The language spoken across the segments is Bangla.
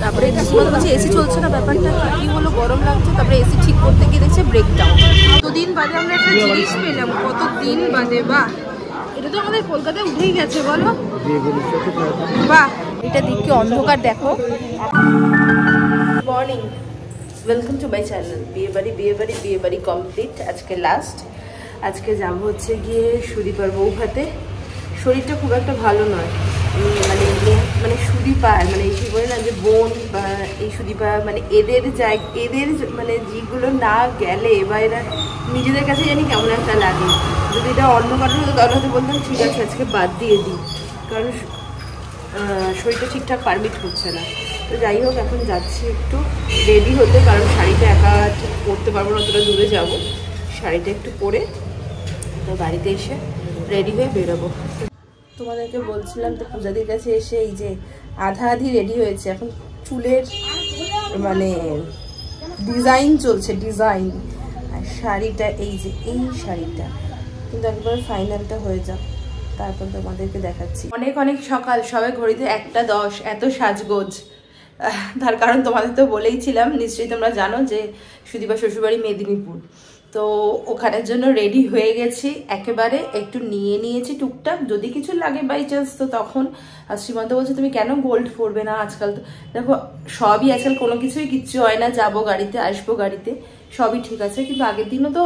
তারপরে বলছে এসি চলছে না, ব্যাপারটা কি হলো, গরম লাগছে। তারপরে এসি ঠিক করতে গিয়ে দেখছে ব্রেকডাউন। কতদিন বাদে আমরা একটা জিনিস পেলাম, কতদিন বাদে। বাহ, এটা তো আমাদের কলকাতায় উঠেই গেছে বলো। বাহ, এটা দিকে অন্ধকার দেখো। Morning, welcome to my channel. বিয়ে বাড়ি কমপ্লিট। আজকে লাস্ট। আজকে যাবো হচ্ছে গিয়ে সুদীপার বউ ভাতে। শরীরটা খুব একটা ভালো নয়, মানে সুদীপার মানে কি বলে না যে বোন বা এই সুদীপা, মানে এদের মানে যেগুলো না গেলে বা এরা নিজেদের কাছে জানি কেমন একটা লাগে। যদি এটা অন্য কারণ হতো তাহলে হয়তো বলতাম ঠিক আছে আজকে বাদ দিয়ে দিই, কারণ শরীরটা ঠিকঠাক পারমিট করছে না। তো যাই হোক, এখন যাচ্ছি একটু রেডি হতে, কারণ শাড়িটা একা পরতে পারবো না, অতটা দূরে যাবো। শাড়িটা একটু পরে তো বাড়িতে এসে রেডি হয়ে বেরোবো। তোমাদেরকে বলছিলাম তো পূজাদির কাছে এসে এই যে আধা আধি রেডি হয়েছে। এখন চুলের মানে ডিজাইন চলছে, ডিজাইন। আর শাড়িটা এই যে এই শাড়িটা কিন্তু একবার ফাইনালটা হয়ে যাক, তারপর তোমাদেরকে দেখাচ্ছি। অনেক অনেক সকাল, সবাই ঘড়িতে 1:10, এত সাজগোজ। তার কারণ তোমাদের তো বলেইছিলাম, নিশ্চয়ই তোমরা জানো যে সুদীপা শ্বশুরবাড়ি মেদিনীপুর। তো ওখানের জন্য রেডি হয়ে গেছি একেবারে। একটু নিয়ে নিয়েছি টুকটাক, যদি কিছু লাগে বাই চান্স তো তখন। আর শ্রীমন্ত বলছে তুমি কেন গোল্ড পরবে না আজকাল? তো দেখো সবই আজকাল, কোনো কিছুই কিচ্ছু হয় না, যাবো গাড়িতে আসবো গাড়িতে, সবই ঠিক আছে। কিন্তু আগের দিনও তো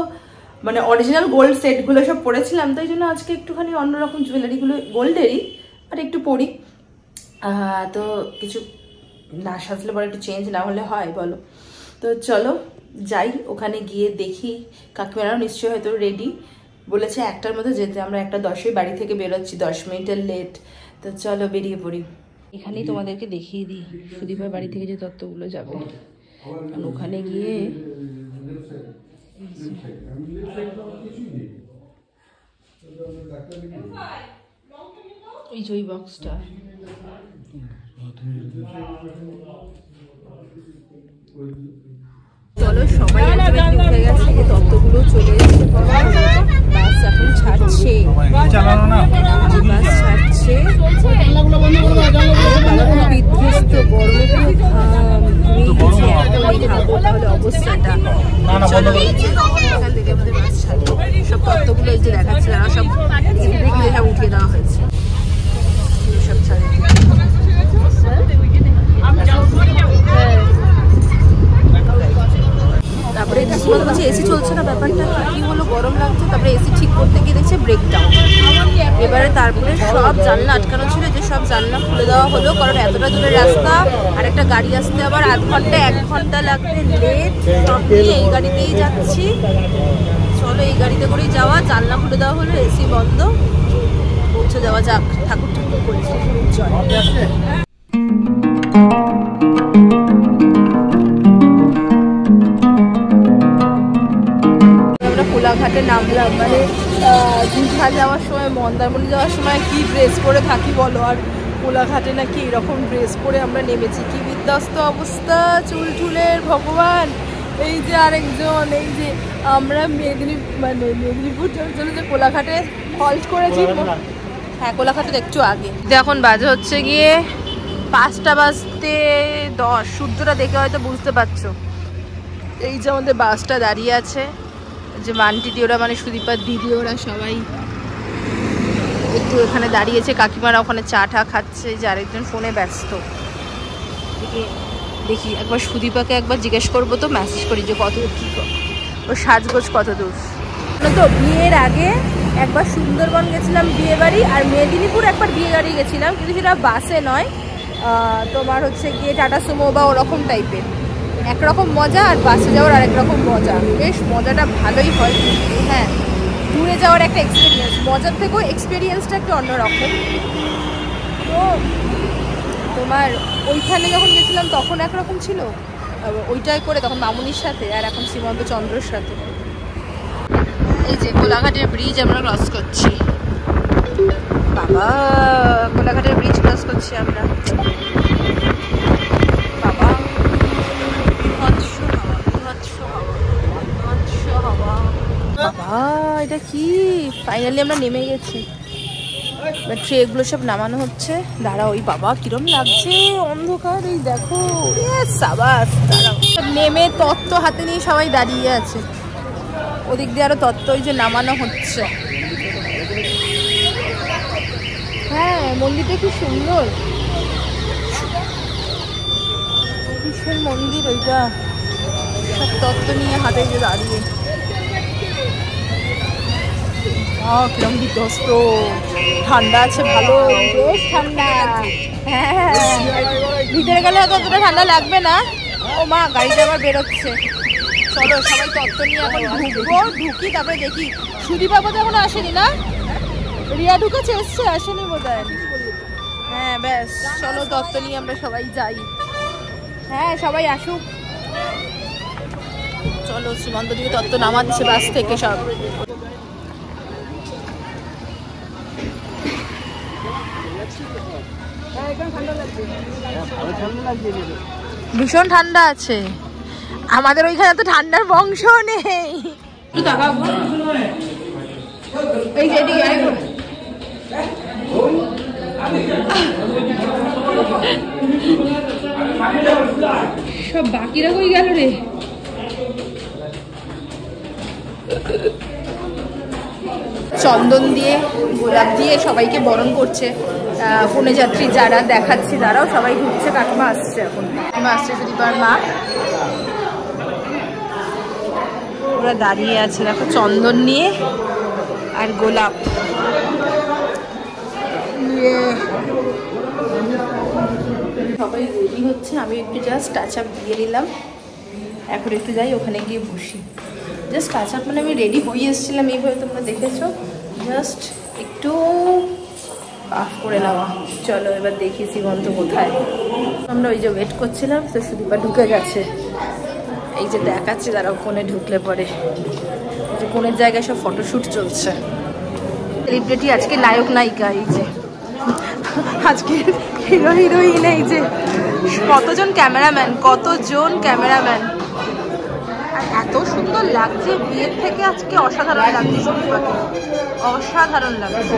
মানে অরিজিনাল গোল্ড সেটগুলো সব পরেছিলাম, তাই জন্য আজকে একটুখানি অন্যরকম জুয়েলারিগুলো গোল্ডেরই আর একটু পরি। তো কিছু না সাজলে পরে একটু চেঞ্জ না হলে হয় বলো? তো চলো যাই, ওখানে গিয়ে দেখি। কাকিমারাও নিশ্চয়ই হয়তো রেডি, বলেছে 1টার মধ্যে যেতে। আমরা 1:10 বাড়ি থেকে বেরোচ্ছি, 10 মিনিটের লেট। তো চলো বেরিয়ে পড়ি। এখানেই তোমাদেরকে দেখিয়ে দিই সুদীপার বাড়ি থেকে যে তত্ত্বগুলো যাবে, কারণ ওখানে গিয়ে এই যে ওই বক্সটা চলো সবাই উঠে গেছে, এই তত্ত্বগুলো চলে এসেছে। বাস এখন ছাড়ছে, বাস ছাড়ছে। বিধ্বস্ত গরমে পুরো ঘাম ঘুমিয়ে গেছি, এখনই খাবো তাহলে অবস্থাটা। চলো এখান থেকে আমাদের বাস ছাড়বে। সব তত্ত্বগুলো এই যে দেখাচ্ছে, আর সব সব উঠিয়ে দেওয়া হয়েছে, সব ছাড়ে। তারপরে বলছে এসি চলছে না, ব্যাপারটা কি হলো, গরম লাগছে। তারপরে এসি ঠিক করতে গিয়ে দেখছে ব্রেকডাউন। এবারে তারপরে সব জানলা আটকানো ছিল, যে সব জানলা খুলে দেওয়া হলো, কারণ এতটা দূরের রাস্তা আর একটা গাড়ি আসতে আবার আধ ঘন্টা 1 ঘন্টা লাগবে, লেট। সব নিয়ে এই গাড়িতেই যাচ্ছি। চলো এই গাড়িতে করেই যাওয়া। জানলা খুলে দেওয়া হলো, এসি বন্ধ, পৌঁছে যাওয়া যাক। ঠাকুর ঠাকুর করেছি চল। কোলাঘাটে নামলাম, মানে দীঘা যাওয়ার সময়, মন্দারমণি যাওয়ার সময় কি ড্রেস পরে থাকি বলো, আর কোলাঘাটে নাকি এরকম ড্রেস পরে আমরা নেমেছি। কি বিধ্বস্ত অবস্থা চুল টুলের, ভগবান। এই যে আরেকজন, এই যে আমরা মেদিনীপুর চলে যে কোলাঘাটে হল্ট করেছি। হ্যাঁ, কোলাঘাটের একটু আগে। এখন বাজে হচ্ছে গিয়ে 5:10। সূর্যটা দেখে হয়তো বুঝতে পারছো। এই যে আমাদের বাসটা দাঁড়িয়ে আছে, যে মানটিদি ওরা মানে সুদীপার দিদি ওরা সবাই একটু এখানে দাঁড়িয়েছে। কাকিমারা ওখানে চা টা খাচ্ছে, যে আরেকজন ফোনে ব্যস্ত। দেখি একবার সুদীপাকে একবার জিজ্ঞেস করবো, তো মেসেজ করি যে কত কি ওর সাজগোজ কত দূর। তো বিয়ের আগে একবার সুন্দরবন গেছিলাম বিয়ে বাড়ি, আর মেদিনীপুর একবার বিয়ে বাড়ি গেছিলাম, কিন্তু সেটা বাসে নয়, তোমার হচ্ছে গিয়ে টাটা সুমো বা ওরকম টাইপের। একরকম মজা, আর বাসে যাওয়ার আরেক রকম মজা। বেশ মজাটা ভালোই হয়, হ্যাঁ। দূরে যাওয়ার একটা এক্সপিরিয়েন্স, মজার থেকেও এক্সপিরিয়েন্সটা একটু অন্যরকম। তো তোমার ওইখানে যখন গেছিলাম তখন একরকম ছিল, ওইটাই করে তখন মামুনির সাথে, আর এখন শ্রীমন্ত চন্দ্রর সাথে। এই যে কোলাঘাটের ব্রিজ আমরা ক্রস করছি। বাবা, কোলাঘাটের ব্রিজ ক্রস করছি আমরা। বাবা, বাবা এটা কি, ফাইনালি আমরা নেমে গেছি। এবার ট্রেগুলো সব নামানো হচ্ছে। দাঁড়া, ওই বাবা কিরম লাগছে অন্ধকার, এই দেখো। সাবাস, দাঁড়াও। নেমে তত্ত্ব হাতে নিয়ে সবাই দাঁড়িয়ে আছে। ওদিক দিয়ে আরো তত্ত্ব ওই যে নামানো হচ্ছে। হ্যাঁ, মন্দিরটা কি সুন্দর, কিসের মন্দির ওইটা, সব তত্ত্ব নিয়ে হাতে যে দাঁড়িয়ে। কিরম বিধ্বস্ত, ঠান্ডা আছে ভালো, বেশ ঠান্ডা। হ্যাঁ, ভিতরে গেলে হয়তো অতটা ঠান্ডা লাগবে না। ও মা, গাড়িটা আবার বেরোচ্ছে। চলো সবাই তত্ত্ব নিয়ে এখন ঢুকবো, ঢুকি তারপরে দেখি। সুদীপা তো এখনো আসেনি না? রিয়া ঢুকেছে, এসছে, আসেনি বোধহয়। হ্যাঁ ব্যাস, চলো তত্ত্ব নিয়ে আমরা সবাই যাই। হ্যাঁ সবাই আসুক। চলো, সীমান্ত দিকে তত্ত্ব নামাচ্ছে বাস থেকে সব। ভীষণ ঠান্ডা আছে, আমাদের ওইখানে তো ঠান্ডার বংশ নেই। সব বাকিরা কই গেল রে? চন্দন দিয়ে, গোলাপ দিয়ে সবাইকে বরণ করছে কনে যাত্রী যারা। দেখাচ্ছি, দাঁড়াও, সবাই ঢুকছে। কাকিমা আসছে, এখন কাকিমা আসছে, সুদীপার মা। ওরা দাঁড়িয়ে আছে, দেখো, চন্দন নিয়ে আর গোলাপ নিয়ে সবাই রেডি হচ্ছে। আমি একটু জাস্ট টাচ আপ দিয়ে নিলাম, এখন একটু যাই ওখানে গিয়ে বসি। জাস্ট টাচ আপ মানে আমি রেডি হয়ে এসেছিলাম, এইভাবে তোমরা দেখেছো, জাস্ট একটু অফ করে নেওয়া। চলো এবার দেখি সীমন্ত কোথায়। আমরা ওই যে ওয়েট করছিলাম, তো সুদীপা ঢুকে গেছে। এই যে দেখাচ্ছি, দাঁড়াও, কোণে ঢুকলে পরে যে কোণের জায়গায় সব ফটোশ্যুট চলছে। সেলিব্রিটি আজকে নায়ক নায়িকা, এই যে আজকে হিরো হিরোইন, এই যে কতজন ক্যামেরাম্যান। আর এত সুন্দর লাগছে, বিয়ের থেকে আজকে অসাধারণ লাগছে, অসাধারণ লাগছে।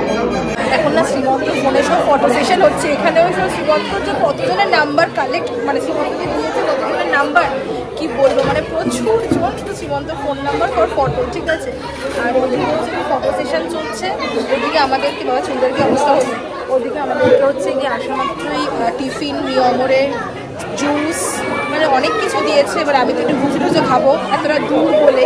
এখন না শ্রীমন্ত ফোনে সব ফটো সেশন হচ্ছে, এখানেও সব শ্রীমন্ত যে কতজনের নাম্বার কালেক্ট, মানে শ্রীমন্তকে দিয়েছে কতজনের নাম্বার, কি বলবো, মানে প্রচুর জন শুধু Srimanta phone number for photo, ঠিক আছে। আর ওদিকে হচ্ছে কি ফটো সেশন চলছে, ওদিকে আমাদেরকে বাবা সুন্দর কি অবস্থা হচ্ছে, ওদিকে আমাদেরকে হচ্ছে গিয়ে আসা মাত্রই টিফিন, নিয়মরে, জুস, মানে অনেক কিছু দিয়েছে। এবার আমি তো একটু ভুজে টুজে খাবো এতটা দূর বলে।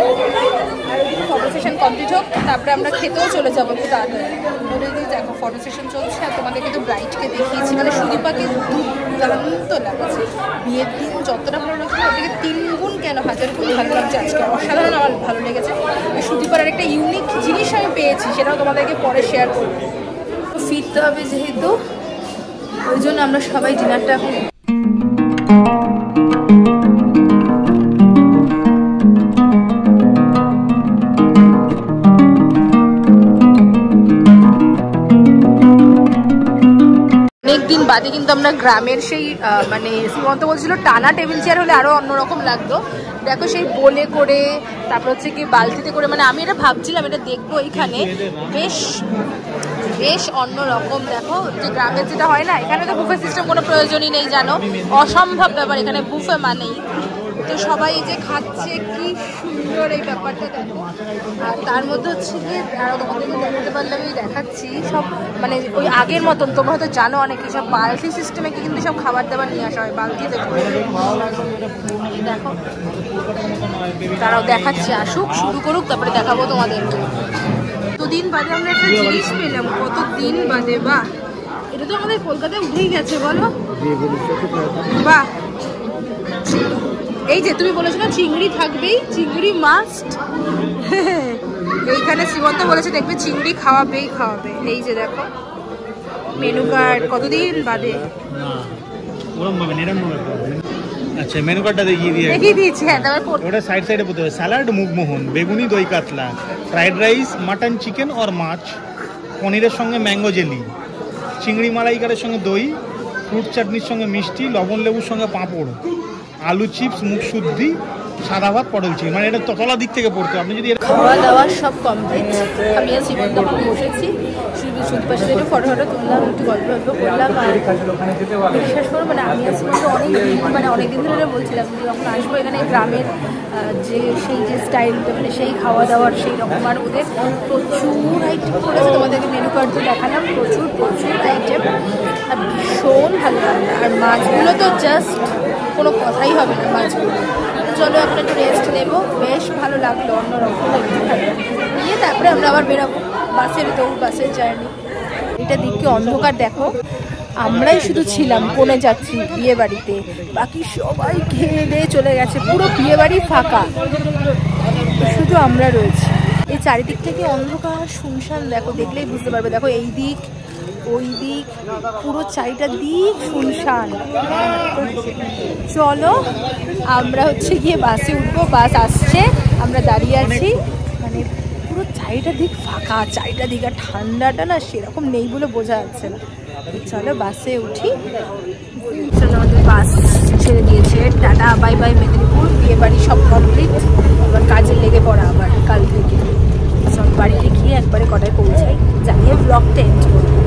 আর ওইদিকে ফটো সেশন কমপ্লিট হোক, তারপরে আমরা খেতেও চলে যাবো একটু তাড়াতাড়ি। ওদিকে দেখো ফটো সেশন চলছে। আর তোমাদেরকে তো ব্রাইটকে দেখিয়েছি, মানে সুদীপাকে দুর্দান্ত লাগছে। বিয়ের দিন যতটা ভালো লাগছে, ওদিকে 3 গুণ কেন 1000 গুণ ভালো লাগছে আজকে, অসাধারণ আমার ভালো লেগেছে। সুদীপার আর একটা ইউনিক জিনিস আমি পেয়েছি, সেটাও তোমাদেরকে পরে শেয়ার করবো। ফিরতে হবে যেহেতু, ওই জন্য আমরা সবাই ডিনারটা এখন অনেকদিন বাদে কিন্তু আমরা গ্রামের সেই মানে শ্রীমন্ত বলছিল টানা টেবিল চেয়ার হলে আরো অন্যরকম লাগতো। দেখো সেই বোলে করে, তারপর হচ্ছে কি বালতিতে করে, মানে আমি এটা ভাবছিলাম এটা দেখবো এখানে, বেশ বেশ অন্যরকম। দেখো যে গ্রামের যেটা হয় না, এখানে তো বুফে সিস্টেম কোনো প্রয়োজনই নেই, জানো, অসম্ভব ব্যাপার, এখানে বুফে মানেই। তো সবাই যে খাচ্ছে, কি সুন্দর এই ব্যাপারটা দেখো। আর তার মধ্যে হচ্ছে গিয়ে আরো তোমাদেরকে দেখাতে পারলাম, আমি দেখাচ্ছি সব, মানে ওই আগের মতন, তোমরা হয়তো জানো অনেকে সব বালতি সিস্টেমে কিন্তু সব খাবার দাবার নিয়ে আসা হয় বালতিতে করে। দেখো, তারাও দেখাচ্ছি, আসুক, শুরু করুক, তারপরে দেখাবো তোমাদেরকে। কতদিন বাদে আমরা একটা জিনিস পেলাম, কতদিন বাদে, বাহ, এটা তো আমাদের কলকাতায় উঠেই গেছে, বলো, বাহ। এই যে তুমি বলেছো না চিংড়ি থাকবেই, চিংড়ি মাস্ট। এইখানে শ্রীমন্ত বলেছে দেখবে চিংড়ি খাওয়াবেই খাওয়াবে। এই যে দেখো মেনু কার্ড, কতদিন বাদে। আচ্ছা, মেনু কার্ডটা দেখিয়ে দিয়েছি। হ্যাঁ, তারপর ওটা সাইডে বলতে হবে। স্যালাড, মুগমোহন, বেগুনি, দই কাতলা, ফ্রাইড রাইস, মাটন, চিকেন আর মাছ, পনিরের সঙ্গে ম্যাঙ্গো জেলি, চিংড়ি মালাইকারের সঙ্গে দই, ফ্রুট চাটনির সঙ্গে মিষ্টি, লবণ লেবুর সঙ্গে পাঁপড়, আলু চিপস, মুখ শুদ্ধি, সাদা ভাত, পটল চিংড়ি। মানে এটা ততলা দিক থেকে পড়তো। আপনি যদি খাওয়া দাওয়া সব কমপ্লিট, আমি আর শ্রীমন্ত বসেছি। সুদীপার সাথে একটু ফটো তুললাম, একটু গল্প করলাম। আর বিশ্বাস করো মানে আমি আসলে অনেকদিন ধরে বলছিলাম যে যখন আসবো এখানে গ্রামের যে স্টাইলটা মানে সেই খাওয়া দাওয়ার সেই রকম। আর ওদের প্রচুর আইটেম করেছে, তোমাদেরকে মেনু কার্ড দিয়ে দেখালাম, প্রচুর আইটেম। আর ভীষণ ভালো লাগলো। আর মাছগুলো তো জাস্ট কোনো কথাই হবে না মাছগুলো। চলো এখন একটু রেস্ট নেবো, বেশ ভালো লাগলো, অন্যরকম নিয়ে তারপরে আমরা আবার বেরোবো। বাসের জার্নি। এটা দিকে অন্ধকার দেখো, আমরাই শুধু ছিলাম কোণে যাচ্ছি বিয়ে বাড়িতে, বাকি সবাই খেয়ে দিয়ে চলে গেছে, পুরো বিয়ে বাড়ি ফাঁকা, শুধু আমরা রয়েছি। এই চারিদিক থেকে অন্ধকার শুনশান, দেখো দেখলেই বুঝতে পারবে। দেখো এই দিক ওই দিক পুরো চারিটা দিক শুনশান। চলো আমরা গিয়ে বাসে উঠবো, বাস আসছে, আমরা দাঁড়িয়ে আছি, মানে পুরো চারিটা দিক ফাঁকা, চারিটা দিক। আর ঠান্ডাটা না সেরকম নেই বলে বোঝা যাচ্ছে না। চলো বাসে উঠি। চলো আমাদের বাস ছেড়ে দিয়েছে, টাটা বাই বাই মেদিনীপুর, বিয়ে বাড়ি সব কমপ্লিট, এবার কাজে লেগে পড়া আবার কাল থেকে। সব বাড়িতে গিয়ে একবারে কটায় পৌঁছাই জানিয়ে ব্লগটা এন্ড করবো।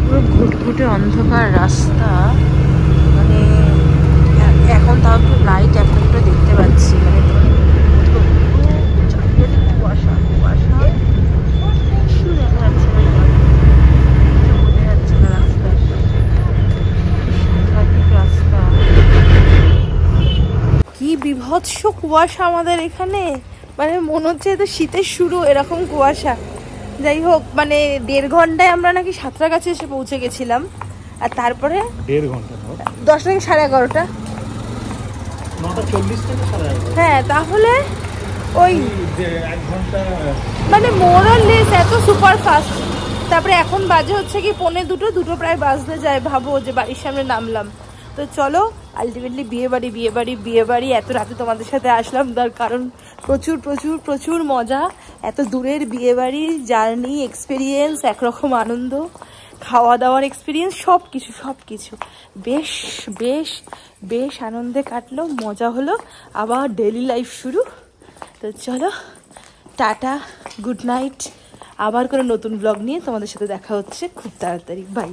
পুরো ঘুটঘুটে অন্ধকার রাস্তা, মানে এখন তাও একটু লাইট এখন একটু দেখতে পাচ্ছি, মানে কুয়াশা কিছু দেখা যাচ্ছে বোঝা যাচ্ছে না রাস্তা। কি বিভৎস কুয়াশা আমাদের এখানে, মানে মনে হচ্ছে তো শীতের শুরু এরকম কুয়াশা। যাই হোক, মানে 1.5 ঘন্টায় আমরা নাকি সাঁতরাগাছি এসে পৌঁছে গেছিলাম। আর তারপরে 1.5 ঘন্টা 10 থেকে 11:30, 9:40 থেকে 11:30। হ্যাঁ তাহলে ওই 1 ঘন্টা, মানে মোর অর লেস এত সুপার ফাস্ট। তারপরে এখন বাজে হচ্ছে কি 1:45, প্রায় বাজতে যায়। ভাবো যে বাড়ির সামনে নামলাম। তো চলো আলটিমেটলি বিয়ে বাড়ি এত রাতে তোমাদের সাথে আসলাম, তার কারণ প্রচুর মজা। এত দূরের বিয়ে বাড়ির জার্নি এক্সপিরিয়েন্স, একরকম আনন্দ, খাওয়া দাওয়ার এক্সপিরিয়েন্স, সব কিছু বেশ আনন্দে কাটলো, মজা হলো। আবার ডেইলি লাইফ শুরু। তো চলো টাটা, গুড নাইট। আবার কোনো নতুন ব্লগ নিয়ে তোমাদের সাথে দেখা হচ্ছে খুব তাড়াতাড়ি। বাই।